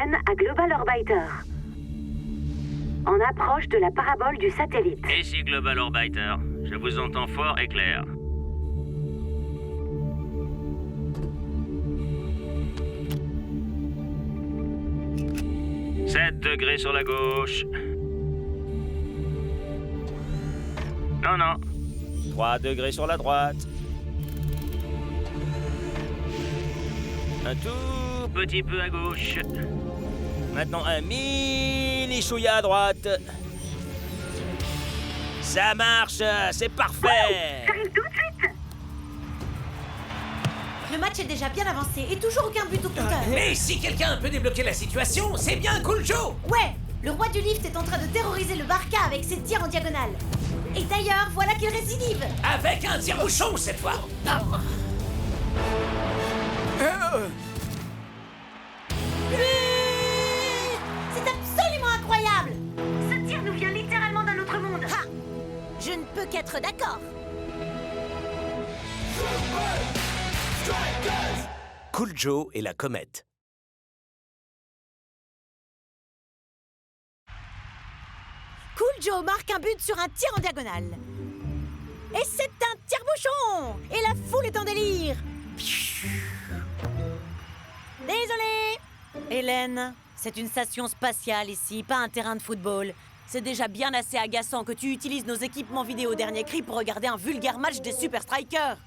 Hélène à Global Orbiter. En approche de la parabole du satellite. Ici Global Orbiter. Je vous entends fort et clair. « 7 degrés sur la gauche. Non, non. 3 degrés sur la droite. Un tout petit peu à gauche. Maintenant, un mini chouïa à droite. Ça marche, c'est parfait. J'arrive tout de suite. Le match est déjà bien avancé et toujours aucun but au compteur. Mais si quelqu'un peut débloquer la situation, c'est bien Cool Joe. Ouais, le roi du lift est en train de terroriser le Barca avec ses tirs en diagonale. Et d'ailleurs, voilà qu'il récidive. Avec un tire-bouchon cette fois. C'est absolument incroyable. Ce tir nous vient littéralement d'un autre monde. Ha! Je ne peux qu'être d'accord. Cool Joe et la comète. Cool Joe marque un but sur un tir en diagonale. Et c'est un tire-bouchon. Et la foule est en délire. Désolé. Hélène, c'est une station spatiale ici, pas un terrain de football. C'est déjà bien assez agaçant que tu utilises nos équipements vidéo dernier cri pour regarder un vulgaire match des Super Strikers.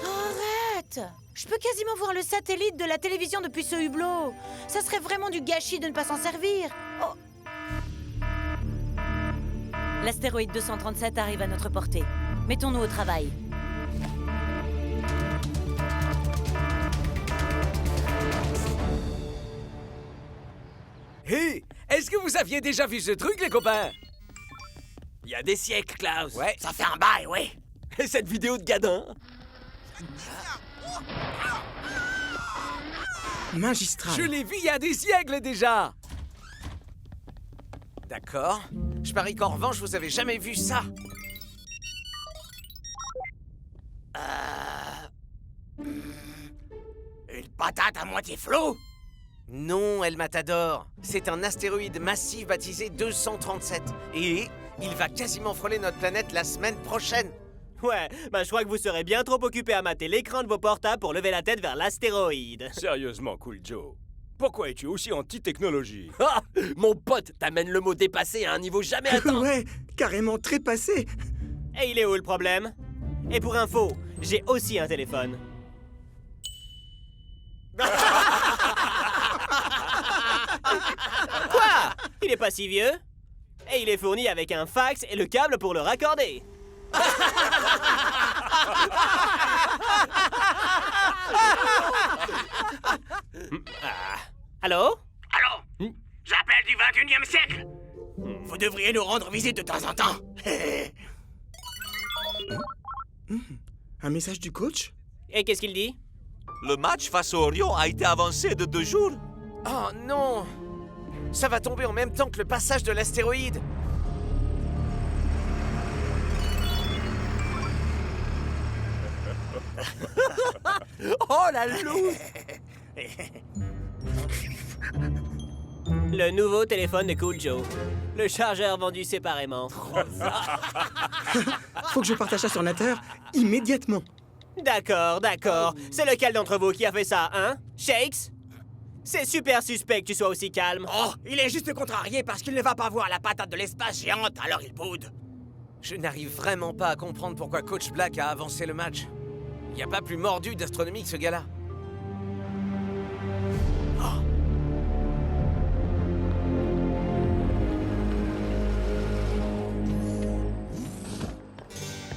Arrête! Je peux quasiment voir le satellite de la télévision depuis ce hublot. Ça serait vraiment du gâchis de ne pas s'en servir. Oh. L'astéroïde 237 arrive à notre portée. Mettons-nous au travail. Hé, est-ce que vous aviez déjà vu ce truc, les copains? Il y a des siècles, Klaus. Ouais. Ça fait un bail, ouais. Et cette vidéo de gadin? Magistral. Je l'ai vu il y a des siècles déjà. D'accord. Je parie qu'en revanche, vous avez jamais vu ça. Une patate à moitié floue. Non, El Matador. C'est un astéroïde massif baptisé 237. Et il va quasiment frôler notre planète la semaine prochaine. Ouais, bah je crois que vous serez bien trop occupé à mater l'écran de vos portables pour lever la tête vers l'astéroïde. Sérieusement, Cool Joe. Pourquoi es-tu aussi anti-technologie? Ah, mon pote t'amène le mot dépassé à un niveau jamais atteint. Ouais, carrément trépassé. Et il est où le problème? Et pour info, j'ai aussi un téléphone. Quoi? Il est pas si vieux. Et il est fourni avec un fax et le câble pour le raccorder. Allô? Allô? J'appelle du 21e siècle. Vous devriez nous rendre visite de temps en temps. Un message du coach? Et qu'est-ce qu'il dit? Le match face au Orion a été avancé de 2 jours. Oh non! Ça va tomber en même temps que le passage de l'astéroïde. Oh la loose. Le nouveau téléphone de Cool Joe. Le chargeur vendu séparément. Faut que je partage ça sur Natter immédiatement. D'accord, d'accord. C'est lequel d'entre vous qui a fait ça, hein? Shakes? C'est super suspect que tu sois aussi calme. Oh, il est juste contrarié parce qu'il ne va pas voir la patate de l'espace géante, alors il boude. Je n'arrive vraiment pas à comprendre pourquoi Coach Black a avancé le match. Il n'y a pas plus mordu d'astronomie que ce gars-là.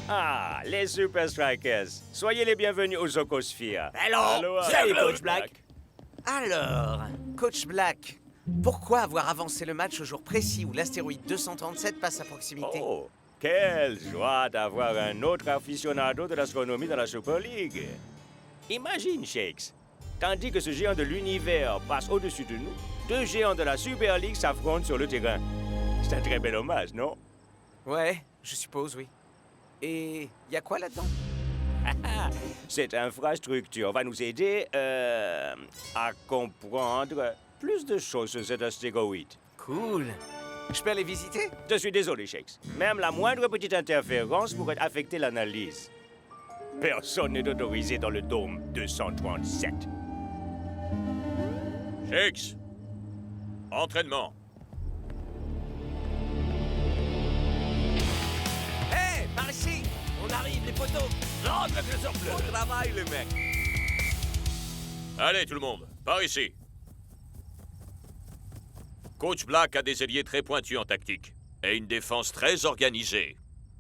Ah, les Super Strikers. Soyez les bienvenus aux Zocosphere. Hello. Salut, Coach Black. Alors, Coach Black, pourquoi avoir avancé le match au jour précis où l'astéroïde 237 passe à proximité? Oh, quelle joie d'avoir un autre aficionado de l'astronomie dans la Super League. Imagine, Shakes. Tandis que ce géant de l'univers passe au-dessus de nous, 2 géants de la Super League s'affrontent sur le terrain. C'est un très bel hommage, non? Ouais, je suppose, oui. Et y a quoi là-dedans? Cette infrastructure va nous aider à comprendre plus de choses sur cet astéroïde. Cool. Je peux aller visiter? Je suis désolé, Shakes. Même la moindre petite interférence pourrait affecter l'analyse. Personne n'est autorisé dans le dôme 237. Shakes, entraînement. Hé, par ici! On arrive, les poteaux! Rentre avec le surplus. Bon travail, les mecs. Allez, tout le monde, par ici. Coach Black a des ailiers très pointus en tactique et une défense très organisée.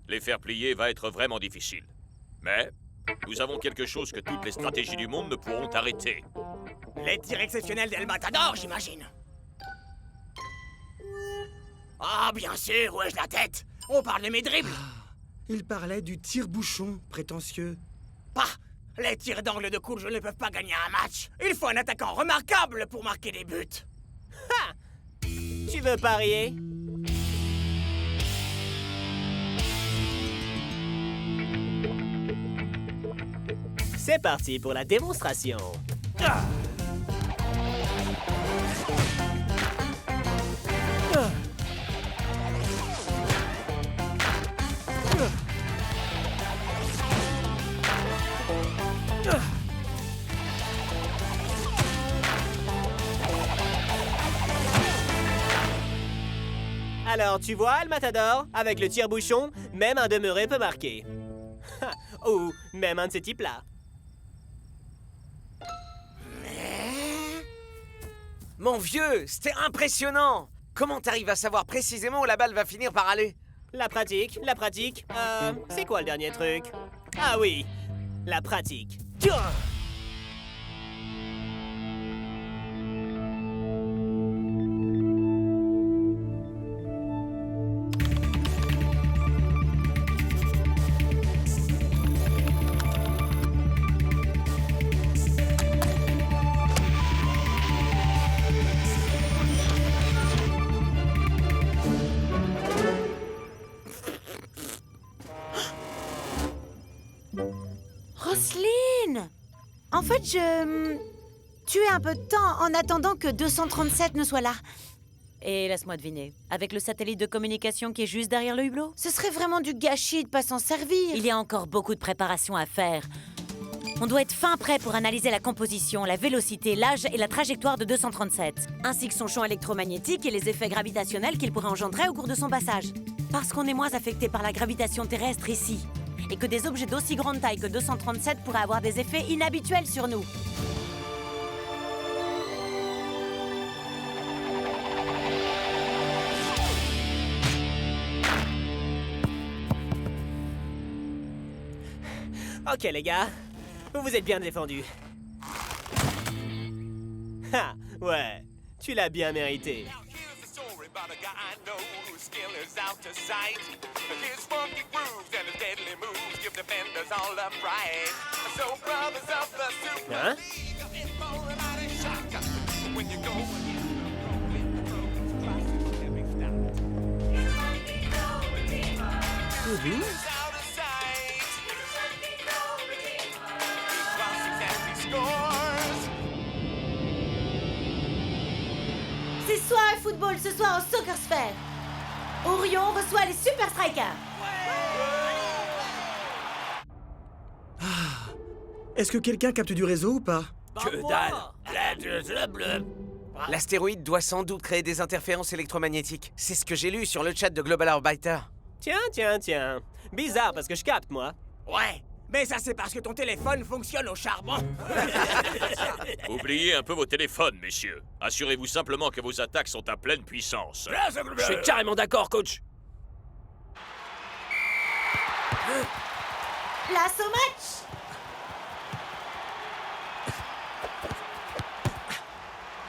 Les faire plier va être vraiment difficile. Mais nous avons quelque chose que toutes les stratégies du monde ne pourront arrêter. Les tirs exceptionnels d'El Matador, j'imagine. Ah, bien sûr, où ai-je la tête? On parle de mes dribbles. Il parlait du tire-bouchon prétentieux. Bah, les tirs d'angle de courge ne peuvent pas gagner un match. Il faut un attaquant remarquable pour marquer des buts. Ha! Tu veux parier? C'est parti pour la démonstration. Alors, tu vois, El Matador, avec le tire-bouchon, même un demeuré peut marquer. Ou même un de ces types-là. Mon vieux, c'était impressionnant! Comment t'arrives à savoir précisément où la balle va finir par aller? La pratique, la pratique. C'est quoi le dernier truc? Ah oui, la pratique. Roselyne! En fait, je tuais un peu de temps en attendant que 237 ne soit là. Et laisse-moi deviner, avec le satellite de communication qui est juste derrière le hublot? Ce serait vraiment du gâchis de pas s'en servir. Il y a encore beaucoup de préparation à faire. On doit être fin prêt pour analyser la composition, la vélocité, l'âge et la trajectoire de 237, ainsi que son champ électromagnétique et les effets gravitationnels qu'il pourrait engendrer au cours de son passage. Parce qu'on est moins affecté par la gravitation terrestre ici, et que des objets d'aussi grande taille que 237 pourraient avoir des effets inhabituels sur nous. Ok, les gars, vous vous êtes bien défendus. Ha! Ouais, tu l'as bien mérité. About a guy I know whose skill is out to sight. His funky grooves and his deadly moves give defenders all the fright. So brothers of the Super Hein? League are in for a mighty shock. When you go out of sight. He crosses and he scores. C'est soir football ce soir au Soccer Sphere. Orion reçoit les Super Strikers. Est-ce que quelqu'un capte du réseau ou pas? Que dalle. L'astéroïde doit sans doute créer des interférences électromagnétiques. C'est ce que j'ai lu sur le chat de Global Orbiter. Tiens. Bizarre parce que je capte, moi. Ouais, mais ça c'est parce que ton téléphone fonctionne au charbon. Oubliez un peu vos téléphones, messieurs. Assurez-vous simplement que vos attaques sont à pleine puissance. Je suis carrément d'accord, coach. Place au match.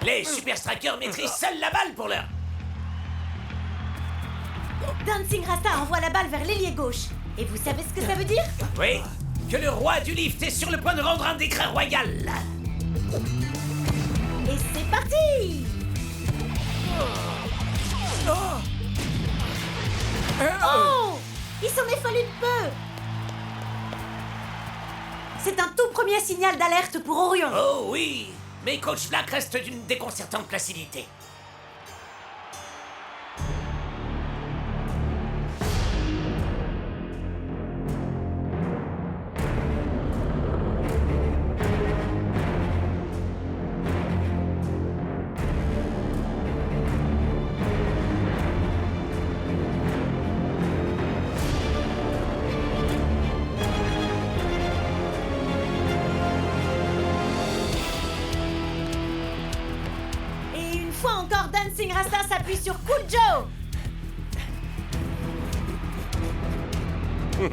Les Super Strikers maîtrisent seuls la balle pour l'heure. Dancing Rasta envoie la balle vers l'ailier gauche. Et vous savez ce que ça veut dire? Oui, que le roi du lift est sur le point de rendre un décret royal. Et c'est parti! Oh! Il s'en est fallu de peu! premier signal d'alerte pour Orion. Oh oui, mais Coach Black reste d'une déconcertante placidité. Et une fois encore, Dancing Rasta s'appuie sur Cool Joe. Wouh!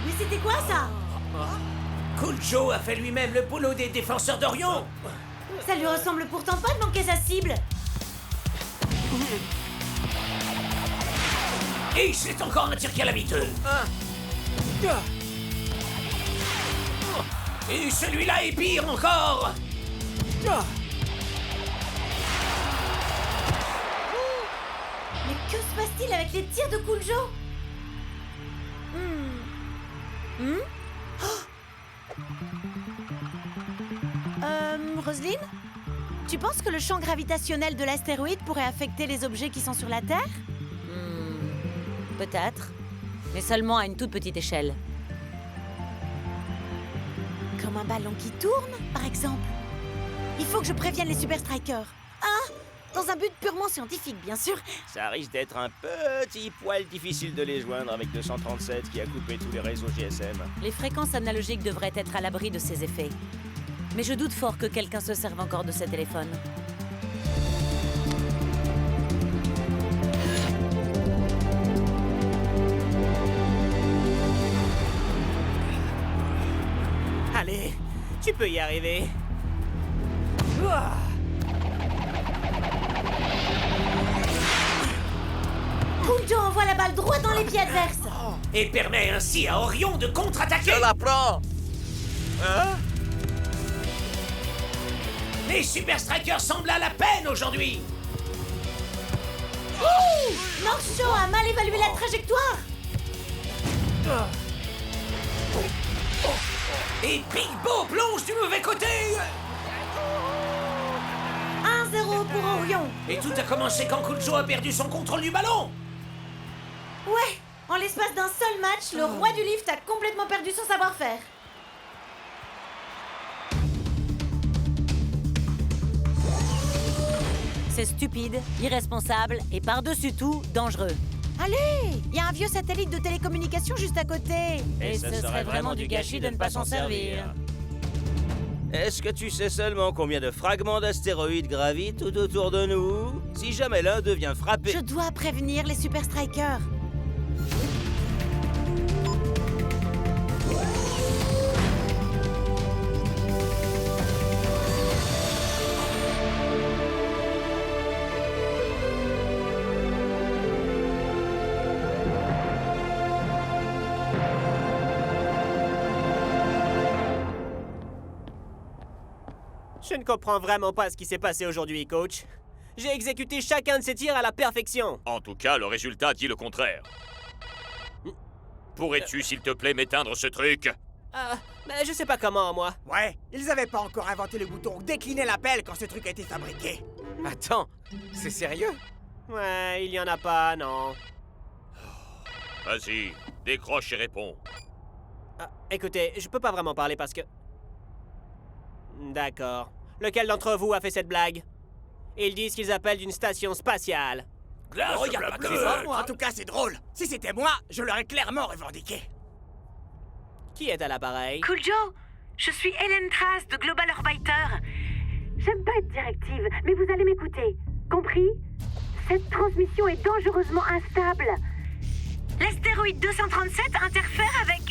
Mais c'était quoi ça? Cool Joe a fait lui-même le boulot des défenseurs d'Orion. Ça lui ressemble pourtant pas de manquer sa cible. Et c'est encore un tir calamiteux. Et celui-là est pire encore. Mais que se passe-t-il avec les tirs de Cool Joe? Roselyne? Tu penses que le champ gravitationnel de l'astéroïde pourrait affecter les objets qui sont sur la Terre? Peut-être, mais seulement à une toute petite échelle. Comme un ballon qui tourne, par exemple. Il faut que je prévienne les Super Strikers. Ah! Dans un but purement scientifique, bien sûr. Ça risque d'être un petit poil difficile de les joindre avec 237 qui a coupé tous les réseaux GSM. Les fréquences analogiques devraient être à l'abri de ces effets. Mais je doute fort que quelqu'un se serve encore de ces téléphones. Allez, tu peux y arriver. Cool Joe envoie la balle droit dans les pieds adverses. Et permet ainsi à Orion de contre-attaquer. Je la prends. Les Super Strikers semblent à la peine aujourd'hui. North Show a mal évalué la trajectoire. Et Big Bo plonge du mauvais côté. 1-0 pour Orion. Et tout a commencé quand Cool Joe a perdu son contrôle du ballon. Ouais, en l'espace d'un seul match, le roi du lift a complètement perdu son savoir-faire. C'est stupide, irresponsable et par-dessus tout, dangereux. Allez, il y a un vieux satellite de télécommunication juste à côté. Et ce serait vraiment du gâchis de ne pas s'en servir. Est-ce que tu sais seulement combien de fragments d'astéroïdes gravitent tout autour de nous? Si jamais l'un d'eux vient frapper... Je dois prévenir les Super Strikers. Je ne comprends vraiment pas ce qui s'est passé aujourd'hui, coach. J'ai exécuté chacun de ces tirs à la perfection. En tout cas, le résultat dit le contraire. Pourrais-tu, s'il te plaît, m'éteindre ce truc? Mais je sais pas comment, moi. Ouais, ils avaient pas encore inventé le bouton décliner l'appel quand ce truc a été fabriqué. Attends, c'est sérieux? Ouais, il y en a pas, non. Vas-y, décroche et réponds. Écoutez, je peux pas vraiment parler parce que... D'accord. Lequel d'entre vous a fait cette blague? Ils disent qu'ils appellent d'une station spatiale. Regarde pas comme ça, moi. En tout cas, c'est drôle. Si c'était moi, je l'aurais clairement revendiqué. Qui est à l'appareil? Cool Joe, je suis Hélène Trace de Global Orbiter. J'aime pas être directive, mais vous allez m'écouter. Compris? Cette transmission est dangereusement instable. L'astéroïde 237 interfère avec...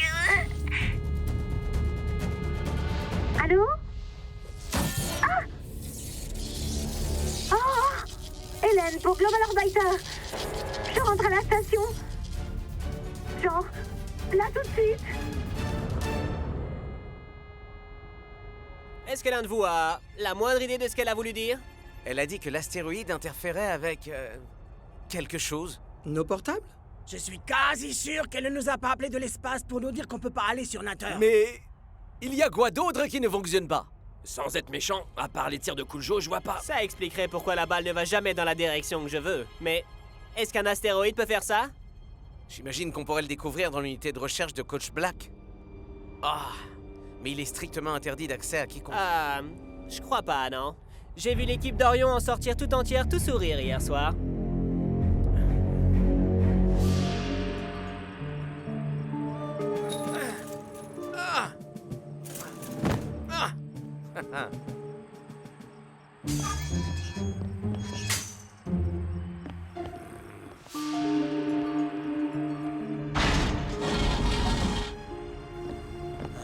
Allô? Ah! Oh! Hélène, pour Global Orbiter. Je rentre à la station. Genre, là tout de suite. Est-ce que l'un de vous a la moindre idée de ce qu'elle a voulu dire? Elle a dit que l'astéroïde interférait avec... quelque chose. Nos portables? Je suis quasi sûr qu'elle ne nous a pas appelés de l'espace pour nous dire qu'on peut pas aller sur Natter. Mais il y a quoi d'autre qui ne fonctionne pas? Sans être méchant, à part les tirs de Kuljo, je vois pas. Ça expliquerait pourquoi la balle ne va jamais dans la direction que je veux. Mais est-ce qu'un astéroïde peut faire ça? J'imagine qu'on pourrait le découvrir dans l'unité de recherche de Coach Black. Ah, mais il est strictement interdit d'accès à quiconque. Je crois pas, non. J'ai vu l'équipe d'Orion en sortir tout entière, tout sourire hier soir.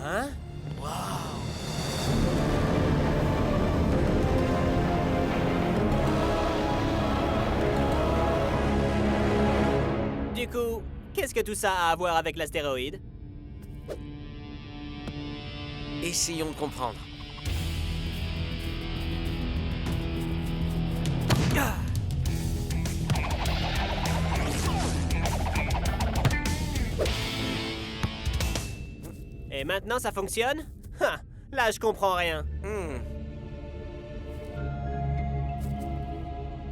Hein? Du coup, qu'est-ce que tout ça a à voir avec l'astéroïde? Essayons de comprendre. Et maintenant, ça fonctionne? Là, je comprends rien.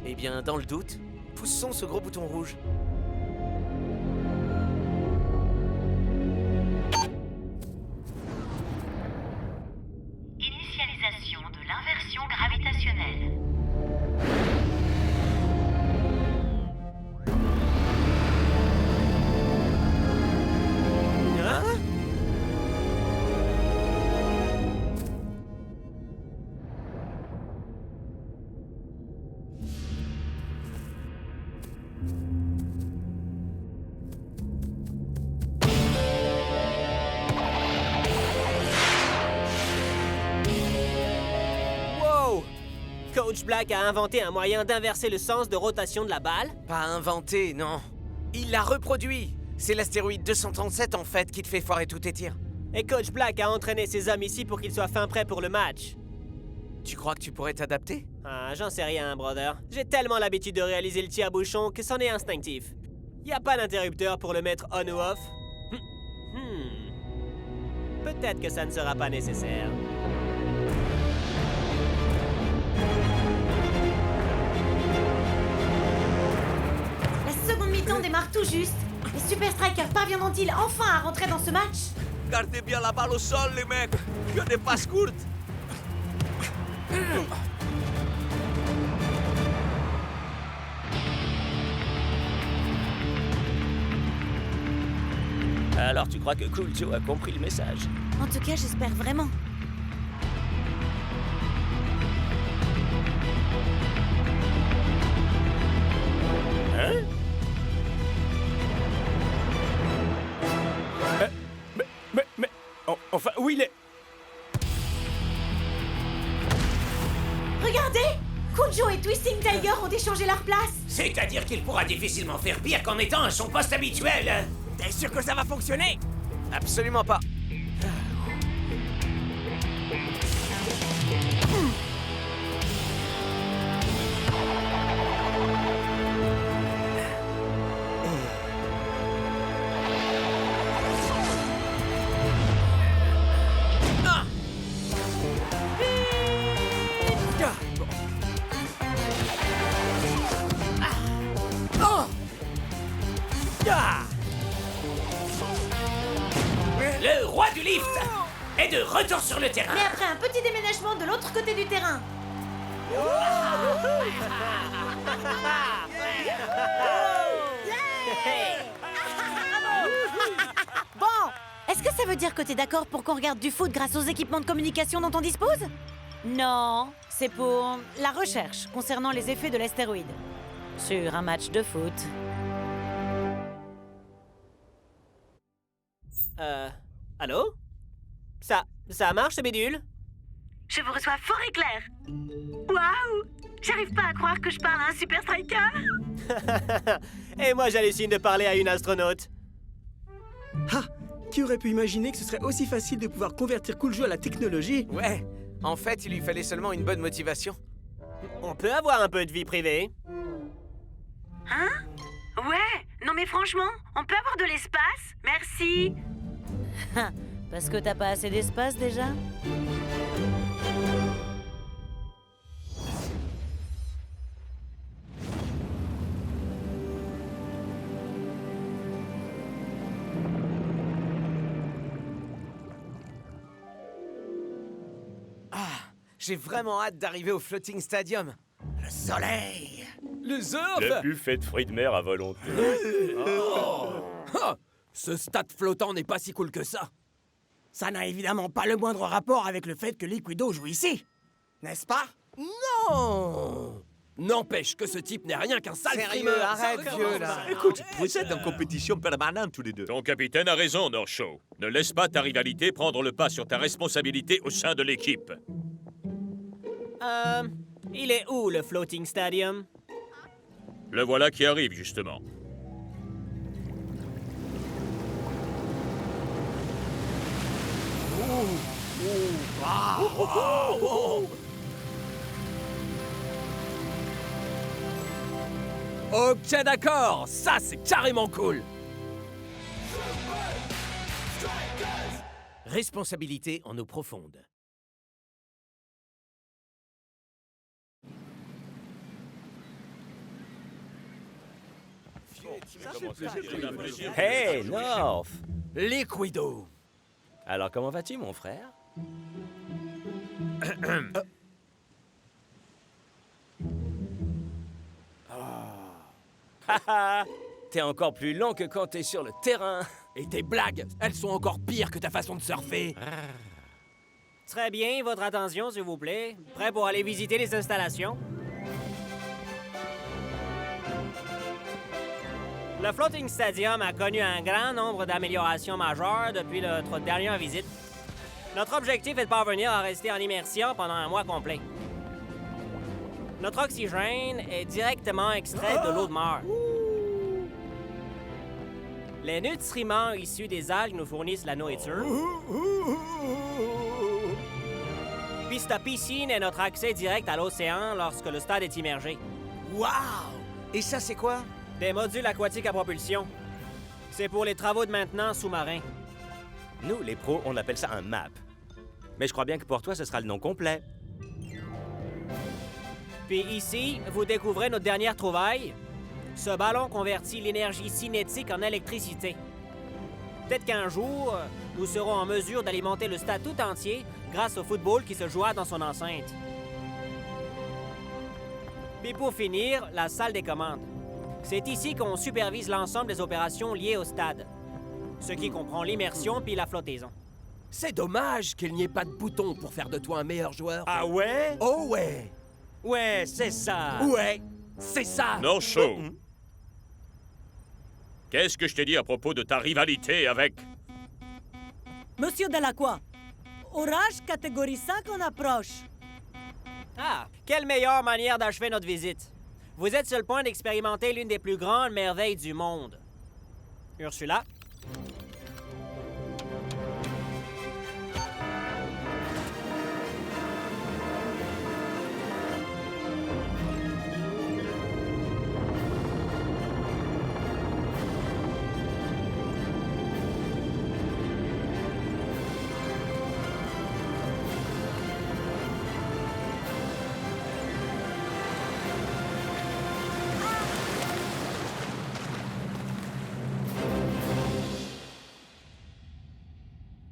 Eh bien, dans le doute, poussons ce gros bouton rouge. Initialisation de l'inversion gravitationnelle. Hein? Wow! Coach Black a inventé un moyen d'inverser le sens de rotation de la balle? Pas inventé, non. Il l'a reproduit. C'est l'astéroïde 237 en fait qui te fait foirer tous tes tirs. Et Coach Black a entraîné ses hommes ici pour qu'ils soient fin prêts pour le match. Tu crois que tu pourrais t'adapter? Ah, j'en sais rien, brother. J'ai tellement l'habitude de réaliser le tir à bouchon que c'en est instinctif. Y a pas d'interrupteur pour le mettre on ou off? Peut-être que ça ne sera pas nécessaire. La seconde mi-temps démarre tout juste. Les Super Strikers parviendront-ils enfin à rentrer dans ce match? Gardez bien la balle au sol, les mecs. Que des passes courtes. Alors tu crois que Cool Joe a compris le message? En tout cas, j'espère vraiment. Hein? Mais... Enfin, où il est? Regardez! Kujo et Twisting Tiger ont échangé leur place. C'est-à-dire qu'il pourra difficilement faire pire qu'en étant à son poste habituel. T'es sûr que ça va fonctionner? Absolument pas. Le roi du lift est de retour sur le terrain. Mais après un petit déménagement de l'autre côté du terrain. Bon, est-ce que ça veut dire que t'es d'accord pour qu'on regarde du foot grâce aux équipements de communication dont on dispose? Non, c'est pour la recherche concernant les effets de l'astéroïde sur un match de foot. Allô? Ça marche, ce bidule? Je vous reçois fort et clair. Waouh! J'arrive pas à croire que je parle à un Super Striker. Et moi, j'hallucine de parler à une astronaute. Ah! Qui aurait pu imaginer que ce serait aussi facile de pouvoir convertir Cool Joe à la technologie? Ouais, en fait, il lui fallait seulement une bonne motivation. On peut avoir un peu de vie privée. Hein? Ouais. Non mais franchement, on peut avoir de l'espace? Merci. Parce que t'as pas assez d'espace déjà? J'ai vraiment hâte d'arriver au Floating Stadium. Le soleil. Le surf! Le buffet de fruits de mer à volonté. Ah, ce stade flottant n'est pas si cool que ça. Ça n'a évidemment pas le moindre rapport avec le fait que Liquido joue ici. N'est-ce pas? Non! N'empêche que ce type n'est rien qu'un sale Sérieux, frimeur. arrête, vieux, là. Écoute, vous êtes en compétition permanente tous les deux. Ton capitaine a raison, Northshaw. Ne laisse pas ta rivalité prendre le pas sur ta responsabilité au sein de l'équipe. Il est où, le Floating Stadium? Le voilà qui arrive, justement. Ok, d'accord, ça c'est carrément cool. Responsabilité en eau profonde. Hey, North! Liquido. Alors, comment vas-tu, mon frère? Haha! T'es encore plus lent que quand t'es sur le terrain. Et tes blagues, elles sont encore pires que ta façon de surfer. Très bien, votre attention, s'il vous plaît. Prêt pour aller visiter les installations? Le Floating Stadium a connu un grand nombre d'améliorations majeures depuis notre dernière visite. Notre objectif est de parvenir à rester en immersion pendant un mois complet. Notre oxygène est directement extrait de l'eau de mer. Les nutriments issus des algues nous fournissent la nourriture. Puis cette piscine est notre accès direct à l'océan lorsque le stade est immergé. Wow! Et ça, c'est quoi? Des modules aquatiques à propulsion. C'est pour les travaux de maintenance sous-marins. Nous, les pros, on appelle ça un map. Mais je crois bien que pour toi, ce sera le nom complet. Puis ici, vous découvrez notre dernière trouvaille. Ce ballon convertit l'énergie cinétique en électricité. Peut-être qu'un jour, nous serons en mesure d'alimenter le stade tout entier grâce au football qui se jouera dans son enceinte. Puis pour finir, la salle des commandes. C'est ici qu'on supervise l'ensemble des opérations liées au stade, ce qui comprend l'immersion puis la flottaison. C'est dommage qu'il n'y ait pas de bouton pour faire de toi un meilleur joueur. Ah ouais? Oh ouais! Ouais, c'est ça! Ouais, c'est ça! Northshaw! Qu'est-ce que je t'ai dit à propos de ta rivalité avec... Monsieur Delacroix, orage catégorie 5 en approche. Ah, quelle meilleure manière d'achever notre visite. Vous êtes sur le point d'expérimenter l'une des plus grandes merveilles du monde. Ursula?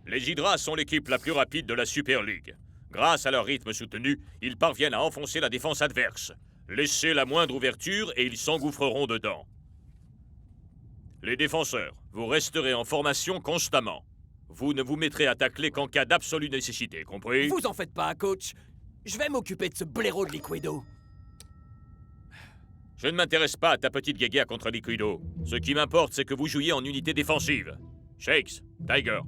Les Hydras sont l'équipe la plus rapide de la Super League. Grâce à leur rythme soutenu, ils parviennent à enfoncer la défense adverse. Laissez la moindre ouverture et ils s'engouffreront dedans. Les défenseurs, vous resterez en formation constamment. Vous ne vous mettrez à tacler qu'en cas d'absolue nécessité, compris? Vous en faites pas, coach. Je vais m'occuper de ce blaireau de Liquido. Je ne m'intéresse pas à ta petite guéguerre contre Liquido. Ce qui m'importe, c'est que vous jouiez en unité défensive. Shakes, Tiger,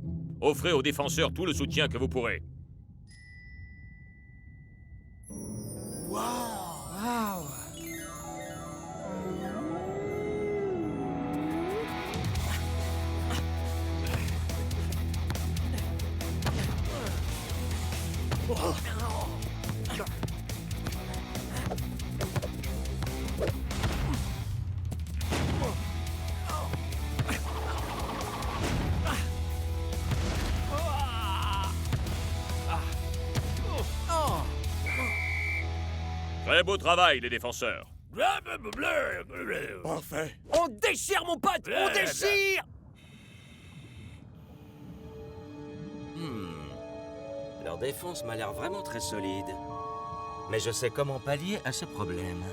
offrez aux défenseurs tout le soutien que vous pourrez. Wow! Très beau travail, les défenseurs. Parfait. On déchire, mon pote! On déchire! Leur défense m'a l'air vraiment très solide. Mais je sais comment pallier à ce problème.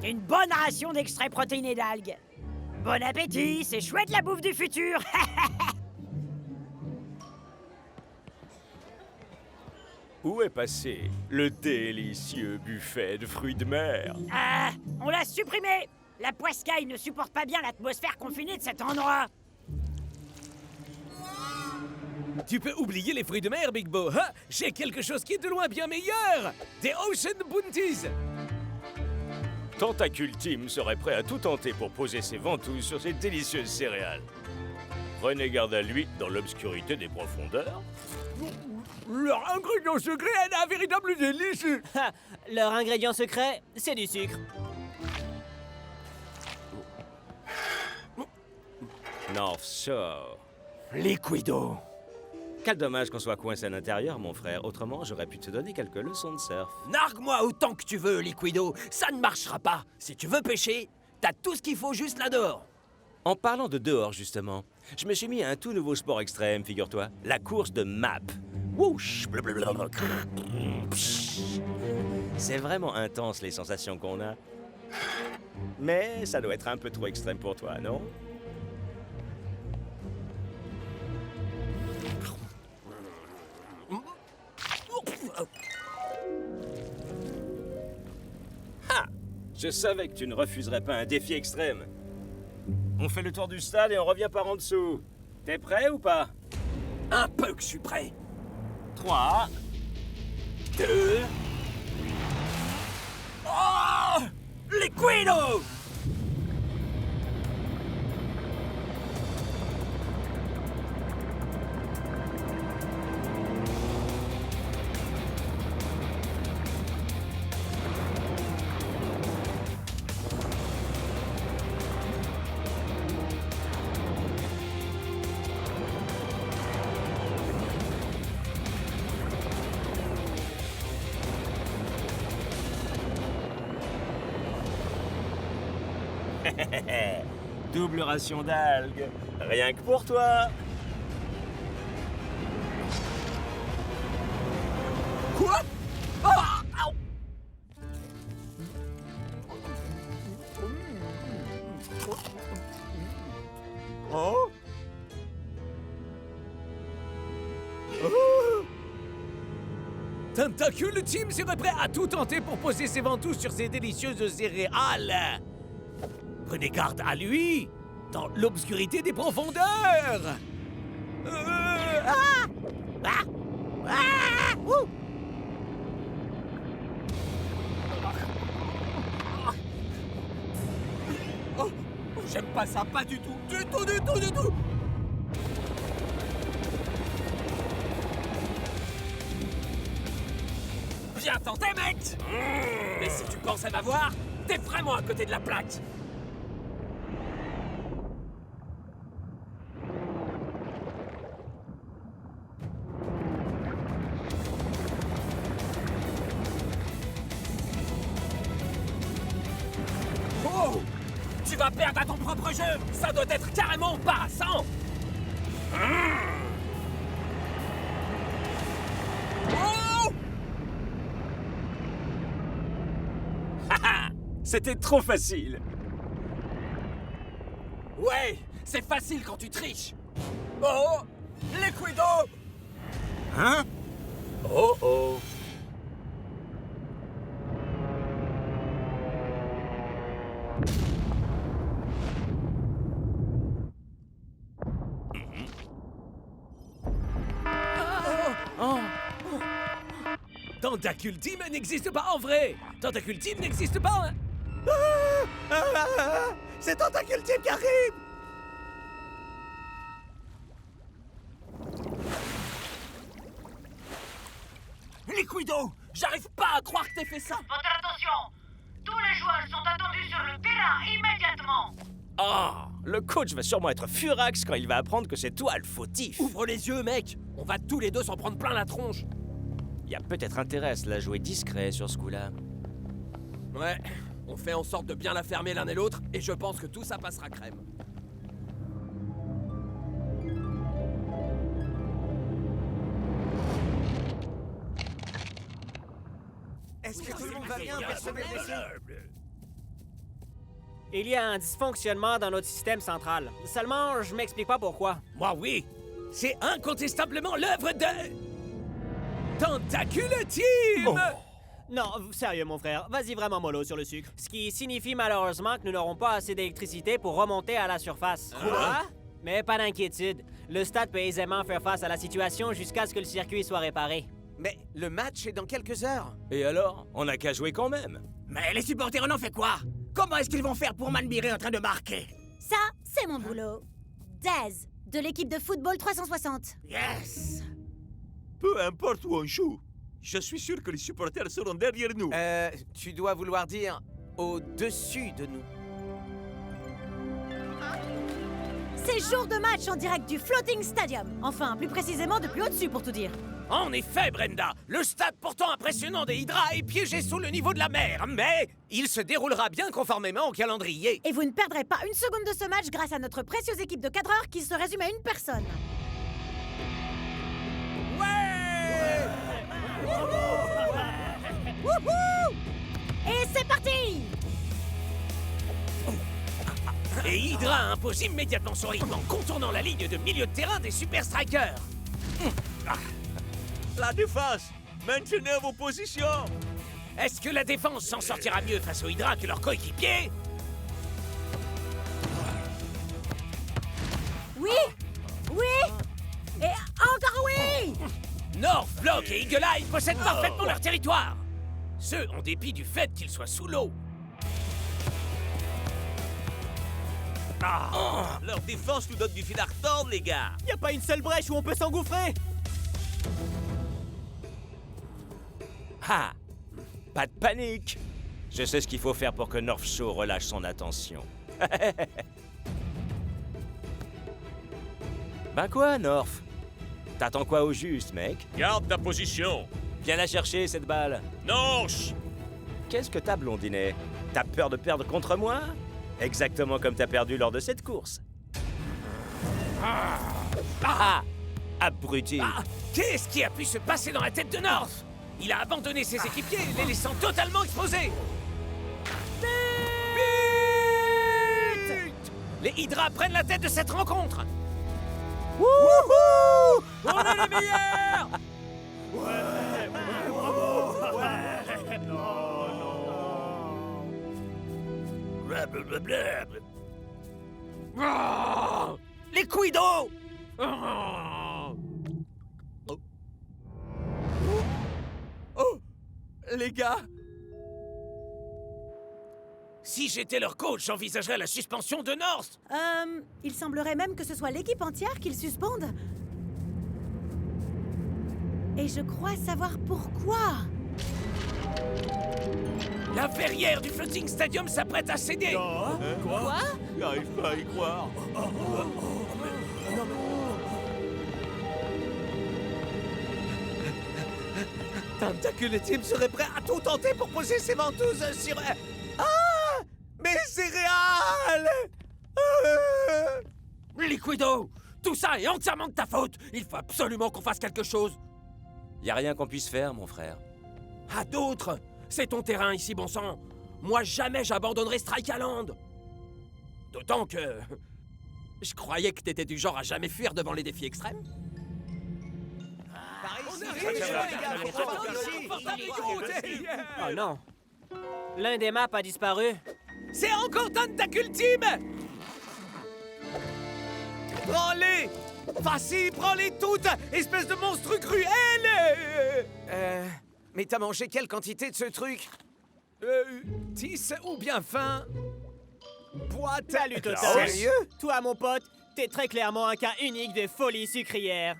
Une bonne ration d'extrait protéiné d'algues. Bon appétit, c'est chouette la bouffe du futur. Où est passé le délicieux buffet de fruits de mer? Ah, on l'a supprimé. La poiscaille ne supporte pas bien l'atmosphère confinée de cet endroit. Tu peux oublier les fruits de mer, Big Bo. Hein? J'ai quelque chose qui est de loin bien meilleur. Des Ocean Bounties. Tentacule Team serait prêt à tout tenter pour poser ses ventouses sur ces délicieuses céréales. Prenez garde à lui dans l'obscurité des profondeurs. Leur ingrédient secret est un véritable délice. Leur ingrédient secret, c'est du sucre. North Shore. Liquido. Quel dommage qu'on soit coincé à l'intérieur, mon frère. Autrement, j'aurais pu te donner quelques leçons de surf. Nargue-moi autant que tu veux, Liquido. Ça ne marchera pas. Si tu veux pêcher, t'as tout ce qu'il faut juste là dehors. En parlant de dehors, justement, je me suis mis à un tout nouveau sport extrême, figure-toi. La course de map. Wouch! Blablabla. C'est vraiment intense, les sensations qu'on a. Mais ça doit être un peu trop extrême pour toi, non? Ha! Je savais que tu ne refuserais pas un défi extrême. On fait le tour du stade et on revient par en dessous. T'es prêt ou pas? Un peu que je suis prêt. 3, 2... Oh! Liquido! double ration d'algues. Rien que pour toi. Quoi? Ah! Au! Oh? Tentacule Team serait prêt à tout tenter pour poser ses ventouses sur ces délicieuses céréales. Prenez garde à lui, dans l'obscurité des profondeurs. Oh, j'aime pas ça, pas du tout, du tout, du tout, du tout. Bien tenté, mec. Mais si tu penses à m'avoir, t'es vraiment à côté de la plaque. Oh! Tu vas perdre à ton propre jeu. Ça doit être carrément embarrassant. Oh! C'était trop facile. Ouais, c'est facile quand tu triches. Oh! Liquido! Hein? Oh oh. Tentacule Team n'existe pas en vrai. Tentacule Team n'existe pas. Hein? C'est Tentacule Team qui arrive! Liquido! J'arrive pas à croire que t'aies fait ça! Votre attention! Tous les joueurs sont attendus sur le terrain immédiatement! Oh, le coach va sûrement être furax quand il va apprendre que c'est toi le fautif. Ouvre les yeux, mec! On va tous les deux s'en prendre plein la tronche! Il y a peut-être intérêt à se la jouer discret sur ce coup-là. Ouais, on fait en sorte de bien la fermer l'un et l'autre, et je pense que tout ça passera crème. Est-ce que tout le monde va bien? Personne n'est blessé? Il y a un dysfonctionnement dans notre système central. Seulement, je m'explique pas pourquoi. Moi, oui! C'est incontestablement l'œuvre de... Tentacule Team! Non, sérieux, mon frère, vas-y vraiment mollo sur le sucre. Ce qui signifie malheureusement que nous n'aurons pas assez d'électricité pour remonter à la surface. Quoi? Mais pas d'inquiétude. Le stade peut aisément faire face à la situation jusqu'à ce que le circuit soit réparé. Mais le match est dans quelques heures. Et alors? On n'a qu'à jouer quand même. Mais les supporters en ont fait quoi? Comment est-ce qu'ils vont faire pour m'admirer en train de marquer? Ça, c'est mon boulot. Daz, de l'équipe de football 360. Yes! Peu importe où on joue, je suis sûr que les supporters seront derrière nous. Tu dois vouloir dire au-dessus de nous. C'est jour de match en direct du Floating Stadium. Enfin, plus précisément depuis au-dessus pour tout dire. En effet, Brenda, le stade pourtant impressionnant des Hydras est piégé sous le niveau de la mer, mais il se déroulera bien conformément au calendrier. Et vous ne perdrez pas une seconde de ce match grâce à notre précieuse équipe de cadreurs qui se résume à une personne. Wouhou! Et c'est parti! Et Hydra impose immédiatement son rythme en contournant la ligne de milieu de terrain des Super Strikers. La défense, maintenez vos positions. Est-ce que la défense s'en sortira mieux face aux Hydra que leurs coéquipiers? Oui! Oui! Et encore oui! North, Block et Eagle Eye possèdent parfaitement leur territoire. Ce, en dépit du fait qu'ils soient sous l'eau. Leur défense nous donne du fil à retordre, les gars. Y a pas une seule brèche où on peut s'engouffrer. Ah! Pas de panique! Je sais ce qu'il faut faire pour que North Shore relâche son attention. Ben quoi, North? T'attends quoi au juste, mec? Garde ta position. Viens la chercher, cette balle. North! Qu'est-ce que t'as, blondinet? T'as peur de perdre contre moi? Exactement comme t'as perdu lors de cette course. Abruti! Qu'est-ce qui a pu se passer dans la tête de North? Il a abandonné ses équipiers, les laissant totalement exposés. But! Les Hydras prennent la tête de cette rencontre. Wouhou! On est les meilleurs! Les Quido! Les gars! Si j'étais leur coach, j'envisagerais la suspension de North. Il semblerait même que ce soit l'équipe entière qu'ils suspendent. Et je crois savoir pourquoi. La verrière du Floating Stadium s'apprête à céder. Quoi? J'arrive pas à y croire. Tentacule Team serait prêt à tout tenter pour poser ses ventouses sur... Ah! Mes céréales! Liquido! Tout ça est entièrement de ta faute! Il faut absolument qu'on fasse quelque chose! Y a rien qu'on puisse faire, mon frère. À d'autres! C'est ton terrain ici, bon sang! Moi, jamais j'abandonnerai Strikeland! D'autant que... Je croyais que t'étais du genre à jamais fuir devant les défis extrêmes. Oh non! L'un des maps a disparu. C'est encore Tentacule Team! Prends-les! Vas-y, prends-les toutes! Espèce de monstre cruel! Mais t'as mangé quelle quantité de ce truc? 10 ou bien faim? Boîte! Salut, Toto! Sérieux? Toi, mon pote, t'es très clairement un cas unique de folie sucrière.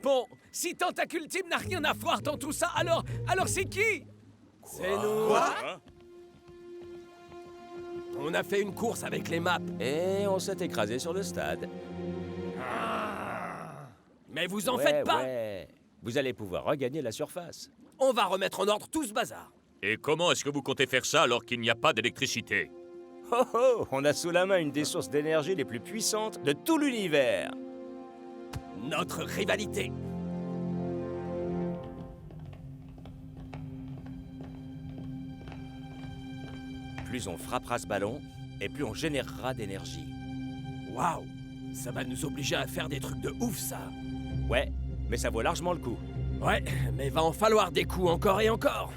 Bon, si Tentacule Team n'a rien à voir dans tout ça, alors c'est qui? C'est nous. Quoi? On a fait une course avec les maps. Et on s'est écrasé sur le stade. Mais vous en faites pas. Ouais. Vous allez pouvoir regagner la surface. On va remettre en ordre tout ce bazar. Et comment est-ce que vous comptez faire ça alors qu'il n'y a pas d'électricité? Oh oh, on a sous la main une des sources d'énergie les plus puissantes de tout l'univers. Notre rivalité. Plus on frappera ce ballon, et plus on générera d'énergie. Waouh! Ça va nous obliger à faire des trucs de ouf, ça. Ouais, mais ça vaut largement le coup. Ouais, mais va en falloir des coups encore et encore.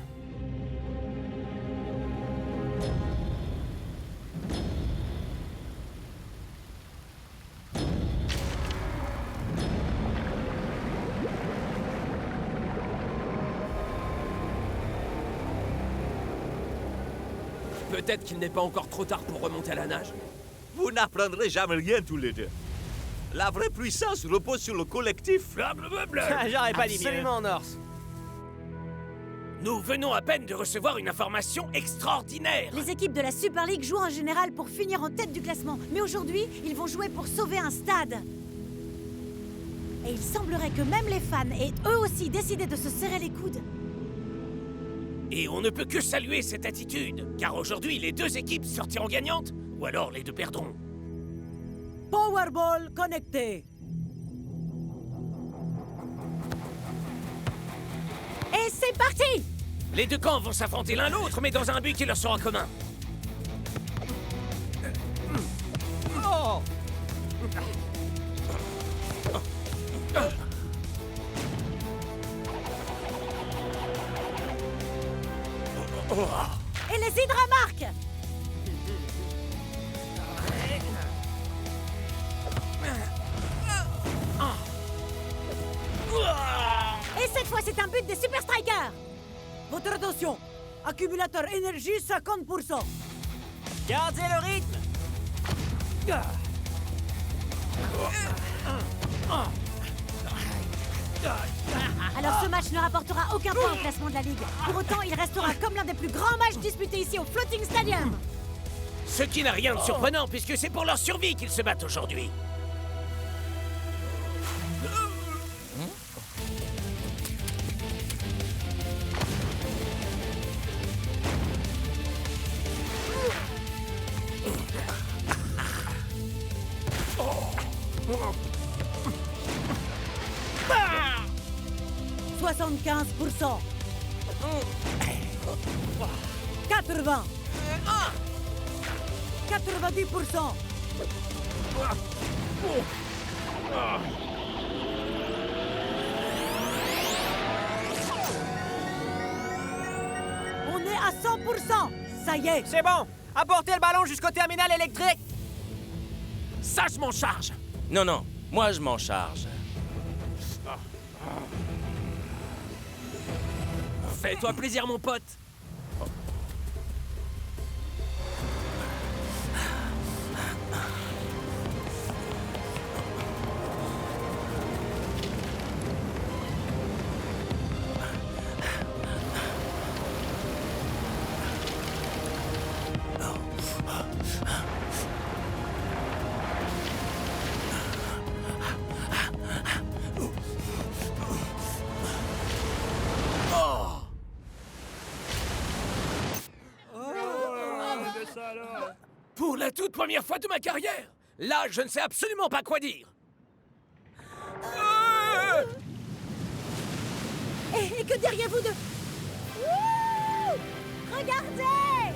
Peut-être qu'il n'est pas encore trop tard pour remonter à la nage. Vous n'apprendrez jamais rien tous les deux. La vraie puissance repose sur le collectif. J'aurais pas dit mieux. Absolument, Norse. Nous venons à peine de recevoir une information extraordinaire. Les équipes de la Super League jouent en général pour finir en tête du classement. Mais aujourd'hui, ils vont jouer pour sauver un stade. Et il semblerait que même les fans aient eux aussi décidé de se serrer les coudes. Et on ne peut que saluer cette attitude, car aujourd'hui, les deux équipes sortiront gagnantes, ou alors les deux perdront. Powerball connecté. Et c'est parti! Les deux camps vont s'affronter l'un l'autre, mais dans un but qui leur sera commun. Oh! Et les Hydra marquent! Et cette fois, c'est un but des Super Strikers! Votre attention! Accumulateur énergie 50%. Gardez le rythme! Alors ce match ne rapportera aucun point au classement de la Ligue. Pour autant, il restera comme l'un des plus grands matchs disputés ici au Floating Stadium. Ce qui n'a rien de surprenant, puisque c'est pour leur survie qu'ils se battent aujourd'hui. Ah 75%. 80. 90%. On est à 100%. Ça y est. C'est bon! Apportez le ballon jusqu'au terminal électrique! Ça, je m'en charge. Non, non, moi je m'en charge. Fais-toi plaisir, mon pote. Pour la toute première fois de ma carrière, là, je ne sais absolument pas quoi dire. Et que diriez-vous de... Wouh! Regardez!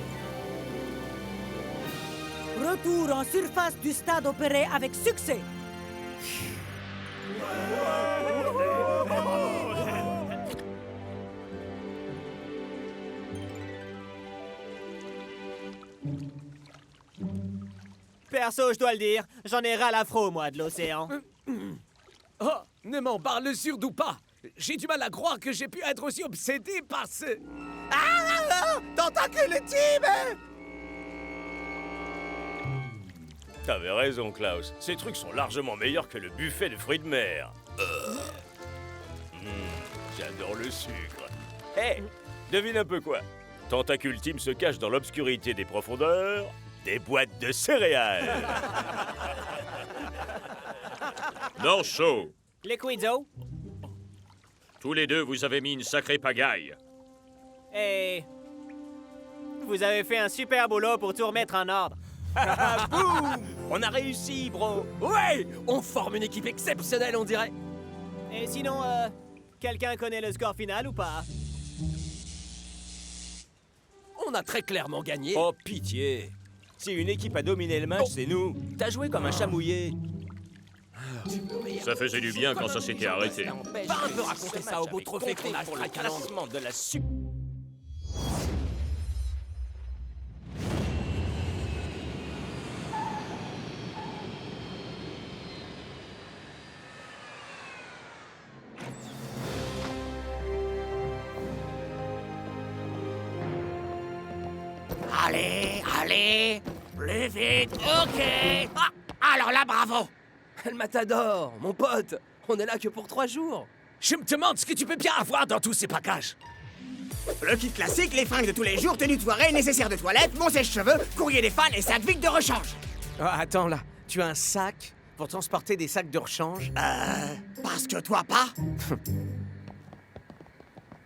Retour en surface du stade opéré avec succès. Perso, je dois le dire, j'en ai ras l'afro, moi, de l'océan. Oh, ne m'en parle surtout pas. J'ai du mal à croire que j'ai pu être aussi obsédé par ce... Tentacule team! T'avais raison, Klaus. Ces trucs sont largement meilleurs que le buffet de fruits de mer. J'adore le sucre. Hé, devine un peu quoi. Tentacule Team se cache dans l'obscurité des profondeurs des boîtes de céréales. Norso, Liquido. tous les deux, vous avez mis une sacrée pagaille. Et... vous avez fait un super boulot pour tout remettre en ordre. Boum! On a réussi, bro! Ouais! On forme une équipe exceptionnelle, on dirait. Et sinon, quelqu'un connaît le score final ou pas? On a très clairement gagné. Oh, pitié! Si une équipe a dominé le match, c'est nous. T'as joué comme un chat mouillé. Ça faisait du bien quand ça s'était arrêté. Va un peu raconter ça au beau trophée qu'on a pour le Strike Land. classement de la Super... Allez, allez, plus vite, ok. Ah, alors là, bravo. El Matador, mon pote, on est là que pour 3 jours. Je me demande ce que tu peux bien avoir dans tous ces packages. Le kit classique, les fringues de tous les jours, tenue de soirée, nécessaire de toilette, mon sèche-cheveux, courrier des fans et sac vide de rechange. Ah, attends là, tu as un sac pour transporter des sacs de rechange? Parce que toi pas.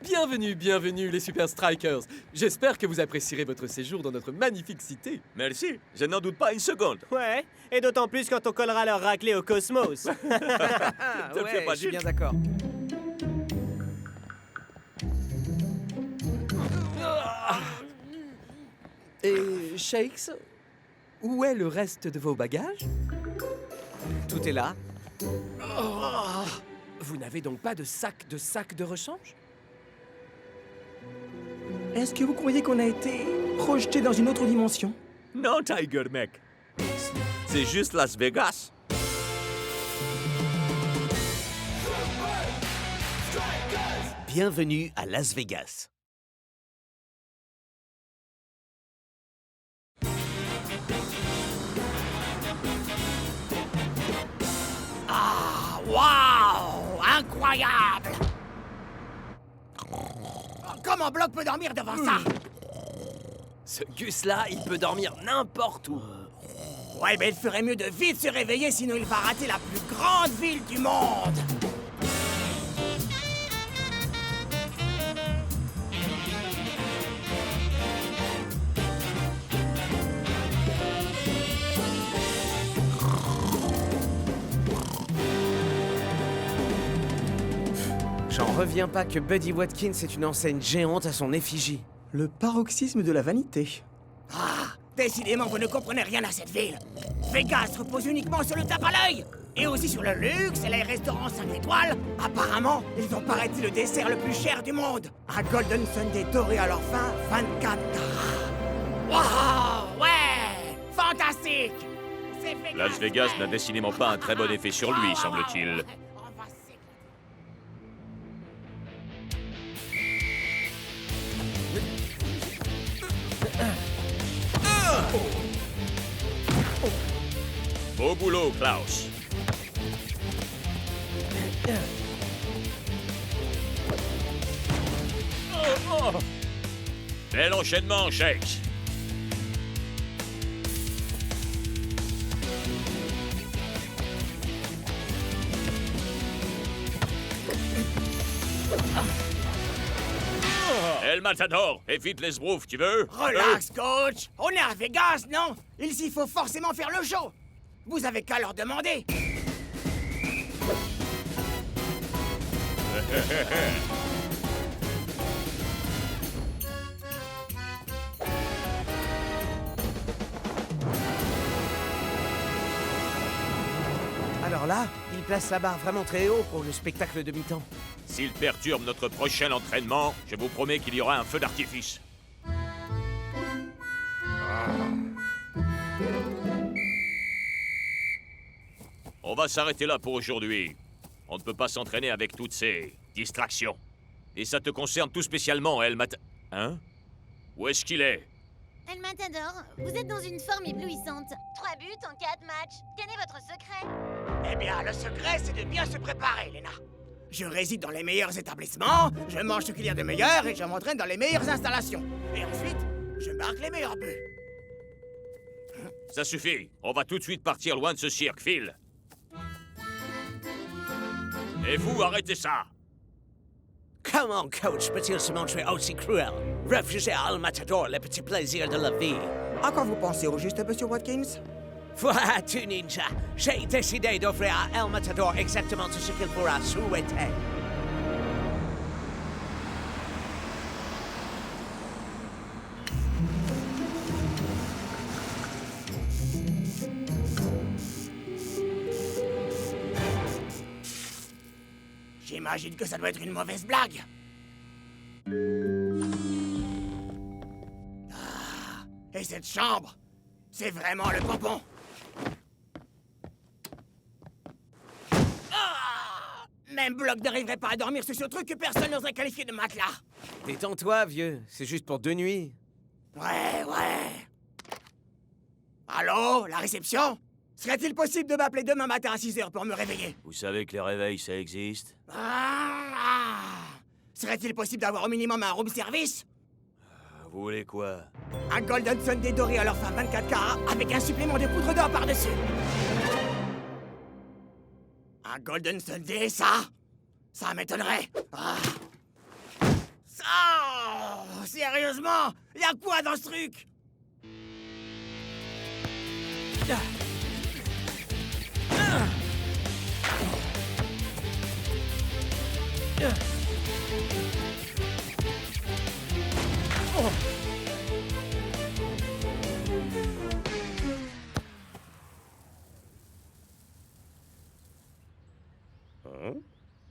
Bienvenue, bienvenue les Super Strikers. J'espère que vous apprécierez votre séjour dans notre magnifique cité. Merci, je n'en doute pas une seconde. Ouais, et d'autant plus quand on collera leur raclée au cosmos. Ah, Te fais ouais, pas je suis dire. bien d'accord. Et Shakes, où est le reste de vos bagages? Tout est là. Vous n'avez donc pas de sac de rechange? Est-ce que vous croyez qu'on a été projeté dans une autre dimension? Non, Tiger, mec. C'est juste Las Vegas. Bienvenue à Las Vegas. Ah, waouh, incroyable. Comment Block peut dormir devant ça? Ce Gus-là, il peut dormir n'importe où. Ouais, mais il ferait mieux de vite se réveiller, sinon il va rater la plus grande ville du monde. J'en reviens pas que Buddy Watkins est une enseigne géante à son effigie. Le paroxysme de la vanité. Ah, décidément, vous ne comprenez rien à cette ville. Vegas repose uniquement sur le tape à l'œil. Et aussi sur le luxe et les restaurants 5 étoiles. Apparemment, ils ont paraît-il le dessert le plus cher du monde. Un Golden Sundae doré à leur fin, 24 carats. Waouh, ouais, fantastique. C'est Vegas, Las Vegas ouais. n'a décidément pas un très bon effet sur lui, semble-t-il. On va s'éclater. Beau boulot, Klaus. Bel enchaînement, Shakes. El Matador, évite les sbroufs, tu veux? Relax, coach. On est à Vegas, non? Il faut forcément faire le show. Vous avez qu'à leur demander. Alors là, il place la barre vraiment très haut pour le spectacle de mi-temps. S'il perturbe notre prochain entraînement, je vous promets qu'il y aura un feu d'artifice. On va s'arrêter là pour aujourd'hui. On ne peut pas s'entraîner avec toutes ces distractions. Et ça te concerne tout spécialement, El Mat... Hein? Où est-ce qu'il est? El Matador, vous êtes dans une forme éblouissante. 3 buts en 4 matchs. Quel est votre secret? Eh bien, le secret, c'est de bien se préparer, Lena. Je réside dans les meilleurs établissements, je mange ce qu'il y a de meilleur et je m'entraîne dans les meilleures installations. Et ensuite, je marque les meilleurs buts. Ça suffit. On va tout de suite partir loin de ce cirque, Phil. Et vous, arrêtez ça. Comment coach peut-il se montrer aussi cruel? Refuser à El Matador les petits plaisirs de la vie. À quoi vous pensez au juste, monsieur Watkins? Vois-tu, Ninja, j'ai décidé d'offrir à El Matador exactement tout ce qu'il pourra souhaiter. J'imagine que ça doit être une mauvaise blague. Ah, et cette chambre, c'est vraiment le pompon. Ah, même Block n'arriverait pas à dormir sur ce truc que personne n'oserait qualifier de matelas. Détends-toi, vieux. C'est juste pour 2 nuits. Ouais. Allô, la réception? Serait-il possible de m'appeler demain matin à 6 h pour me réveiller? Vous savez que les réveils, ça existe? Serait-il possible d'avoir au minimum un room service? Vous voulez quoi? Un Golden Sunday doré à leur fin 24 carats avec un supplément de poudre d'or par-dessus. Un Golden Sunday, ça m'étonnerait. Sérieusement? Y'a quoi dans ce truc?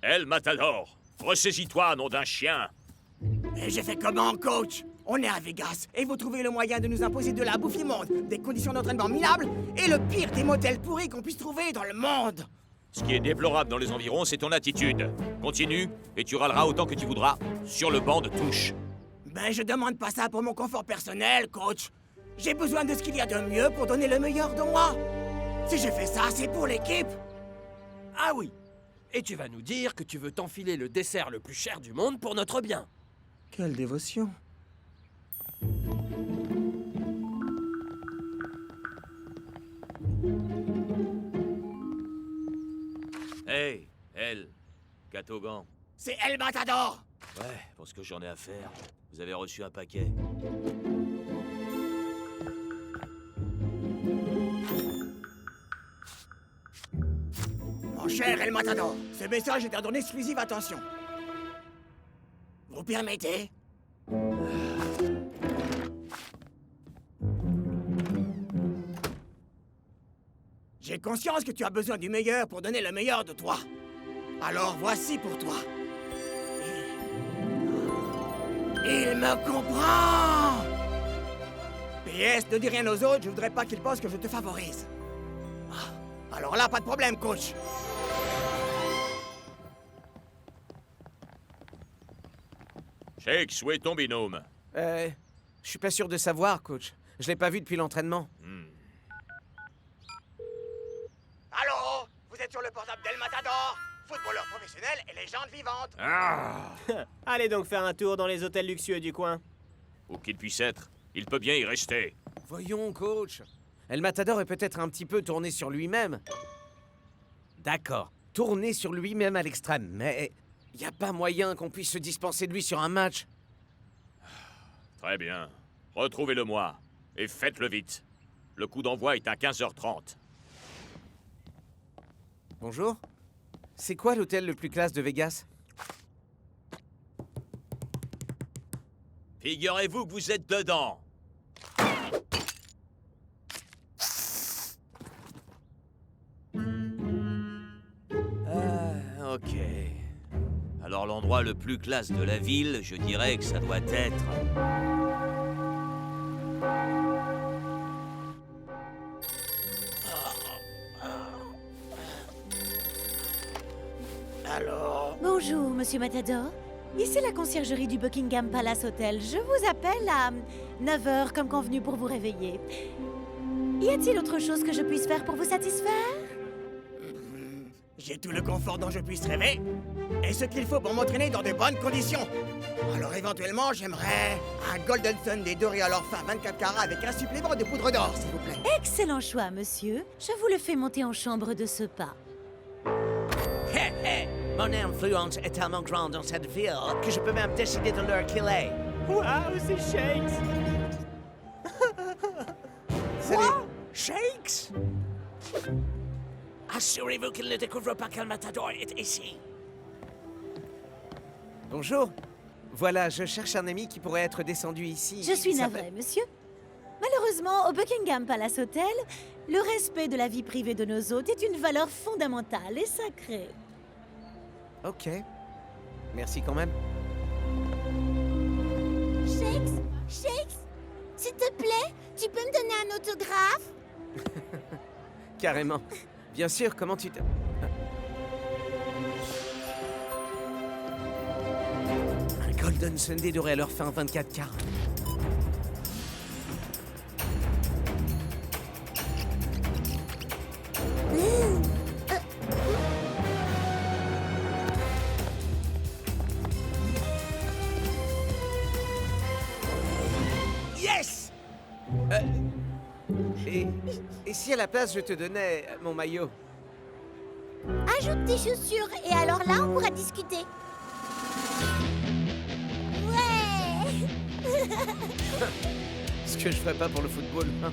El Matador, ressaisis-toi, nom d'un chien. Et j'ai fait comment, coach? On est à Vegas, et vous trouvez le moyen de nous imposer de la bouffe immonde, des conditions d'entraînement minables, et le pire des motels pourris qu'on puisse trouver dans le monde. Ce qui est déplorable dans les environs, c'est ton attitude. Continue, et tu râleras autant que tu voudras sur le banc de touche. Ben, je demande pas ça pour mon confort personnel, coach. J'ai besoin de ce qu'il y a de mieux pour donner le meilleur de moi. Si je fais ça, c'est pour l'équipe. Ah oui. Et tu vas nous dire que tu veux t'enfiler le dessert le plus cher du monde pour notre bien. Quelle dévotion. Hey, El, Catogan. C'est El Matador. Ouais, pour ce que j'en ai à faire, vous avez reçu un paquet. Mon cher El Matador, ce message est en exclusive attention. Vous permettez? J'ai conscience que tu as besoin du meilleur pour donner le meilleur de toi. Alors voici pour toi. Il me comprend! PS, ne dis rien aux autres, je voudrais pas qu'ils pensent que je te favorise. Alors là, pas de problème, coach. Shakes, où est ton binôme? Je suis pas sûr de savoir, coach. Je l'ai pas vu depuis l'entraînement. Allô? Vous êtes sur le portable d'El Matador? Footballeur professionnel et légende vivante. Allez donc faire un tour dans les hôtels luxueux du coin. Où qu'il puisse être, il peut bien y rester. Voyons, coach. El Matador est peut-être un petit peu tourné sur lui-même. D'accord, tourné sur lui-même à l'extrême, mais y a pas moyen qu'on puisse se dispenser de lui sur un match. Très bien. Retrouvez-le-moi. Et faites-le vite. Le coup d'envoi est à 15h30. Bonjour. C'est quoi l'hôtel le plus classe de Vegas? Figurez-vous que vous êtes dedans. Ok. Alors l'endroit le plus classe de la ville, je dirais que ça doit être... Alors... Bonjour, monsieur Matador. Ici la conciergerie du Buckingham Palace Hotel. Je vous appelle à 9 h comme convenu pour vous réveiller. Y a-t-il autre chose que je puisse faire pour vous satisfaire? J'ai tout le confort dont je puisse rêver et ce qu'il faut pour m'entraîner dans de bonnes conditions. Alors éventuellement, j'aimerais un Golden Sunday doré à leur fin 24 carats avec un supplément de poudre d'or, s'il vous plaît. Excellent choix, monsieur. Je vous le fais monter en chambre de ce pas. Hé, hé! Mon influence est tellement grande dans cette ville que je peux même décider de l'heure qu'il est. Waouh, c'est Shakes! Quoi? Shakes? Assurez-vous qu'il ne découvre pas qu'un matador est ici. Bonjour. Voilà, je cherche un ami qui pourrait être descendu ici. Je suis Il navrée, s'appelle- monsieur. Malheureusement, au Buckingham Palace Hotel, le respect de la vie privée de nos hôtes est une valeur fondamentale et sacrée. Ok. Merci quand même. Shakes, Shakes, s'il te plaît, tu peux me donner un autographe? Carrément. Bien sûr, comment tu te... Un Golden Sunday doré à leur fin 24 carats. Yes! Et si à la place je te donnais mon maillot? Ajoute tes chaussures et alors là, on pourra discuter. Ouais! Ce que je ferais pas pour le football. Hein.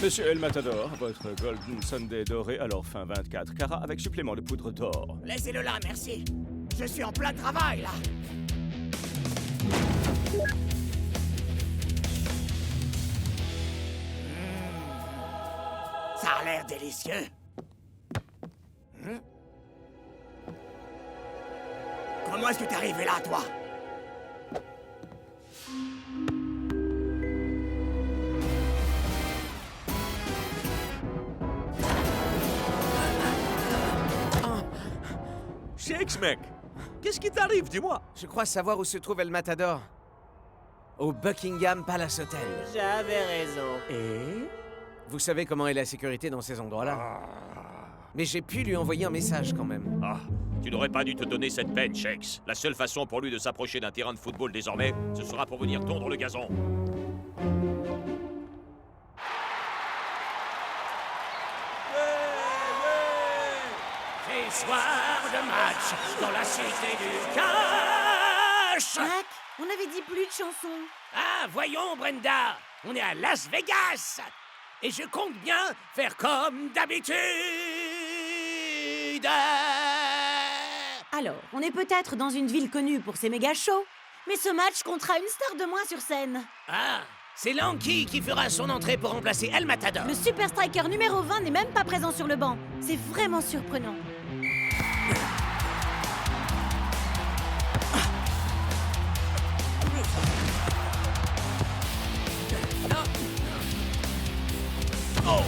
Monsieur El Matador, votre Golden Sunday doré à leur fin 24 carats avec supplément de poudre d'or. Laissez-le là, merci. Je suis en plein travail, là. Ça a l'air délicieux. Comment est-ce que t'es arrivé là, toi? Shakes, mec! Qu'est-ce qui t'arrive, dis-moi? Je crois savoir où se trouve El Matador. Au Buckingham Palace Hotel. J'avais raison. Et? Vous savez comment est la sécurité dans ces endroits-là. Mais j'ai pu lui envoyer un message quand même. Ah, tu n'aurais pas dû te donner cette peine, Shakes. La seule façon pour lui de s'approcher d'un terrain de football désormais, ce sera pour venir tondre le gazon. C'est soir de match dans la cité du cash. Mac, on avait dit plus de chansons. Ah, voyons, Brenda, on est à Las Vegas. Et je compte bien faire comme d'habitude. Alors, on est peut-être dans une ville connue pour ses méga shows, mais ce match comptera une star de moins sur scène. Ah, c'est Lanky qui fera son entrée pour remplacer El Matador. Le super striker numéro 20 n'est même pas présent sur le banc. C'est vraiment surprenant. Oh.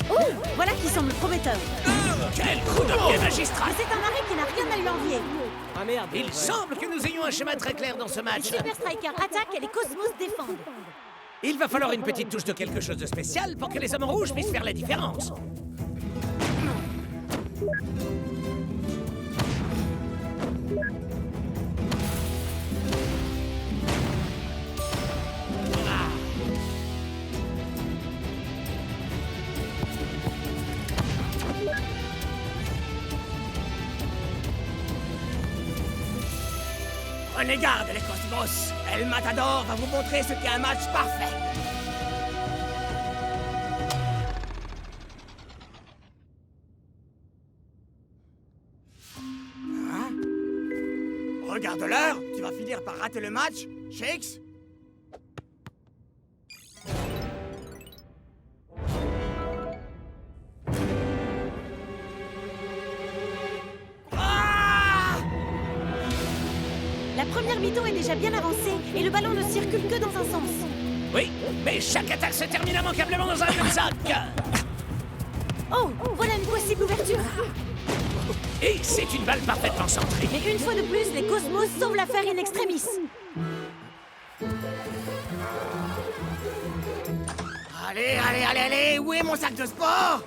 Oh, voilà qui semble prometteur. Quel coup de pied magistral! Mais c'est un mari qui n'a rien à lui envier. Ah merde. Il semble que nous ayons un schéma très clair dans ce Les match. super strikers attaquent et les Cosmos défendent. Il va falloir une petite touche de quelque chose de spécial pour que les hommes rouges puissent faire la différence. Prenez garde, les Cosmos. El Matador va vous montrer ce qu'est un match parfait. Hein? Regarde l'heure, tu vas finir par rater le match, Shakes. La première mi-temps est déjà bien avancée et le ballon ne circule que dans un sens. Oui, mais chaque attaque se termine immanquablement dans un sac. Oh, voilà une possible ouverture. Et c'est une balle parfaitement centrée. Mais une fois de plus, les Cosmos sauvent l'affaire in extremis. Allez, allez, allez, allez, où est mon sac de sport?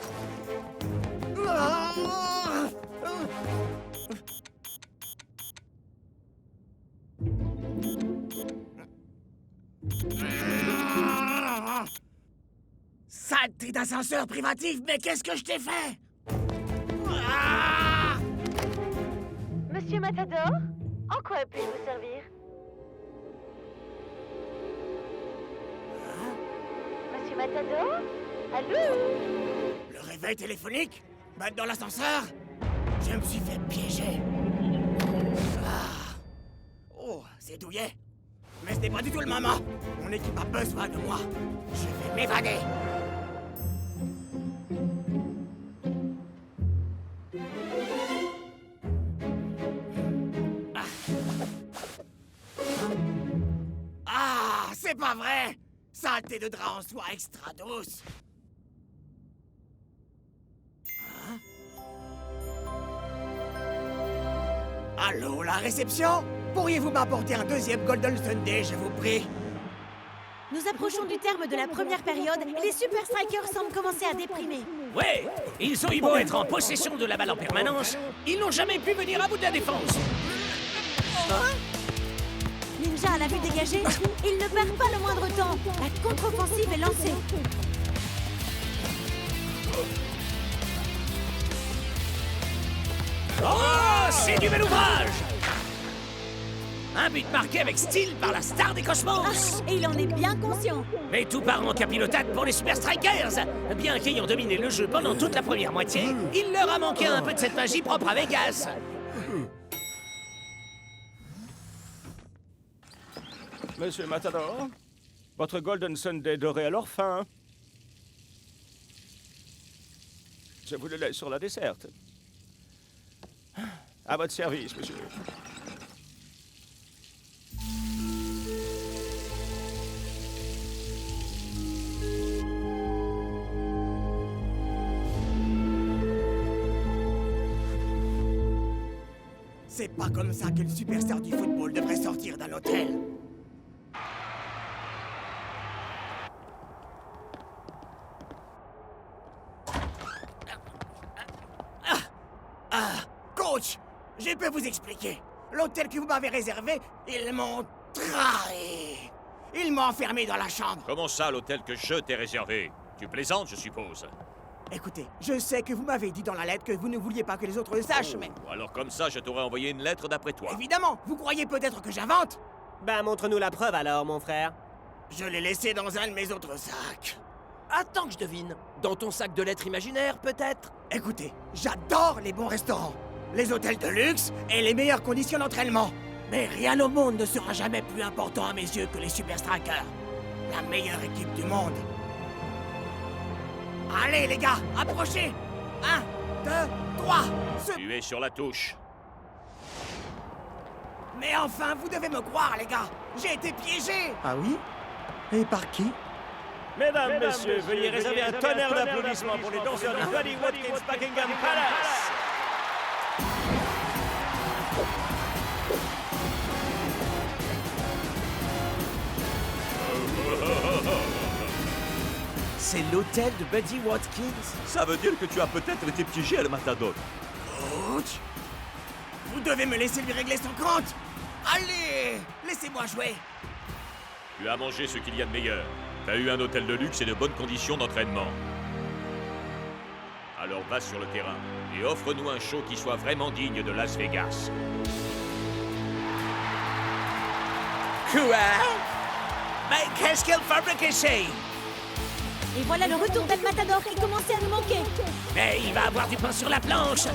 Saleté d'ascenseur privatif, mais qu'est-ce que je t'ai fait? Monsieur Matador, en quoi puis-je vous servir? Monsieur Matador? Allô? Le réveil téléphonique? Battre dans l'ascenseur? Je me suis fait piéger. Oh, c'est douillet. Mais ce n'est pas du tout le moment. Mon équipe a besoin de moi. Je vais m'évader. Ah, c'est pas vrai! Saleté de drap en soie extra douce! Hein? Allô, la réception? Pourriez-vous m'apporter un deuxième Golden Sunday, je vous prie? Nous approchons du terme de la première période et les Super Strikers semblent commencer à déprimer. Ouais, ils ont eu beau être en possession de la balle en permanence, ils n'ont jamais pu venir à bout de la défense. Ninja à la vue dégagée, il ne perd pas le moindre temps. La contre-offensive est lancée. Oh, c'est du bel ouvrage! Un but marqué avec style par la star des Cosmos! Et il en est bien conscient. Mais tout part en capilotade pour les Super Strikers! Bien qu'ayant dominé le jeu pendant toute la première moitié, il leur a manqué un peu de cette magie propre à Vegas. Monsieur Matador, votre Golden Sunday doré à leur fin. Je vous le laisse sur la desserte. À votre service, monsieur. C'est pas comme ça que le superstar du football devrait sortir d'un hôtel. Coach, je peux vous expliquer. L'hôtel que vous m'avez réservé, ils m'ont trahi. Ils m'ont enfermé dans la chambre. Comment ça, l'hôtel que je t'ai réservé? Tu plaisantes, je suppose. Écoutez, je sais que vous m'avez dit dans la lettre que vous ne vouliez pas que les autres le sachent, mais... Alors comme ça, je t'aurais envoyé une lettre d'après toi. Évidemment, vous croyez peut-être que j'invente? Ben, montre-nous la preuve alors, mon frère. Je l'ai laissé dans un de mes autres sacs. Attends que je devine. Dans ton sac de lettres imaginaires, peut-être? Écoutez, j'adore les bons restaurants, les hôtels de luxe et les meilleures conditions d'entraînement. Mais rien au monde ne sera jamais plus important à mes yeux que les Super Strikers. La meilleure équipe du monde. Allez, les gars, approchez! 1, 2, 3, Tu es sur la touche. Mais enfin, vous devez me croire, les gars! J'ai été piégé! Ah oui? Et par qui? Mesdames, messieurs, veuillez réserver un tonnerre d'applaudissements pour les danseurs du Buddy Watkins Buckingham Palace. C'est l'hôtel de Buddy Watkins. Ça veut dire que tu as peut-être été piégé, le Matador. Coach! Vous devez me laisser lui régler son compte! Allez! Laissez-moi jouer! Tu as mangé ce qu'il y a de meilleur. T'as eu un hôtel de luxe et de bonnes conditions d'entraînement. Alors va sur le terrain et offre-nous un show qui soit vraiment digne de Las Vegas. Quoi? Mais qu'est-ce qu'elle fabrique ici? Et voilà le retour d'El Matador qui commençait à nous manquer. Mais il va avoir du pain sur la planche.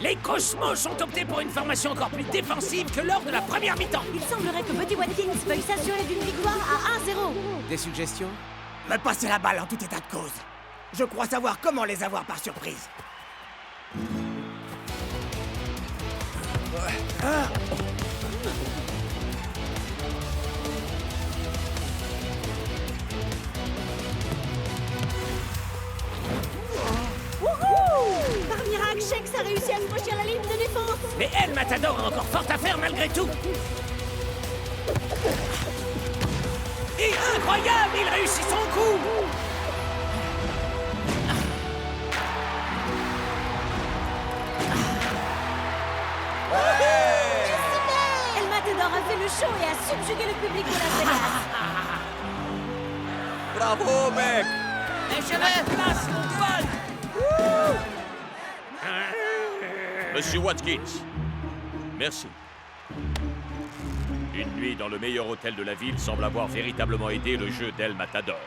Les Cosmos ont opté pour une formation encore plus défensive que lors de la première mi-temps. Il semblerait que Buddy Watkins veuille s'assurer d'une victoire à 1-0. Des suggestions? Me passer la balle en tout état de cause. Je crois savoir comment les avoir par surprise. Wouhou! Par miracle, Shex a réussi à se franchir la ligne de défense. Mais El Matador a encore fort à faire malgré tout. Et incroyable, il réussit son coup. le show et à subjuguer le public de Las Vegas. Bravo, mec! Lâchez-le! Place, mon pote! Monsieur Watkins, merci. Une nuit dans le meilleur hôtel de la ville semble avoir véritablement aidé le jeu d'El Matador.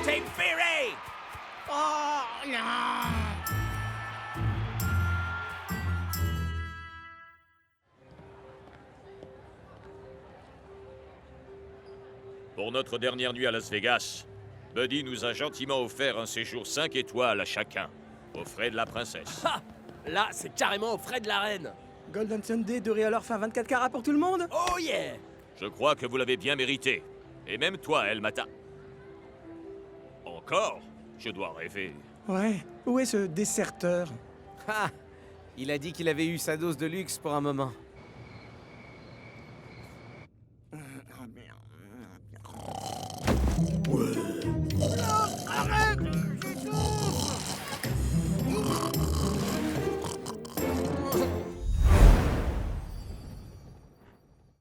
Team Fury! Oh non! Pour notre dernière nuit à Las Vegas, Buddy nous a gentiment offert un séjour 5 étoiles à chacun, aux frais de la princesse. Ha! Là, c'est carrément aux frais de la reine. Golden Sunday, 2 riz à l'heure, fin 24 carats pour tout le monde? Oh yeah! Je crois que vous l'avez bien mérité. Et même toi, El Mata. Encore? Je dois rêver. Ouais, où est ce déserteur? Ah! Il a dit qu'il avait eu sa dose de luxe pour un moment.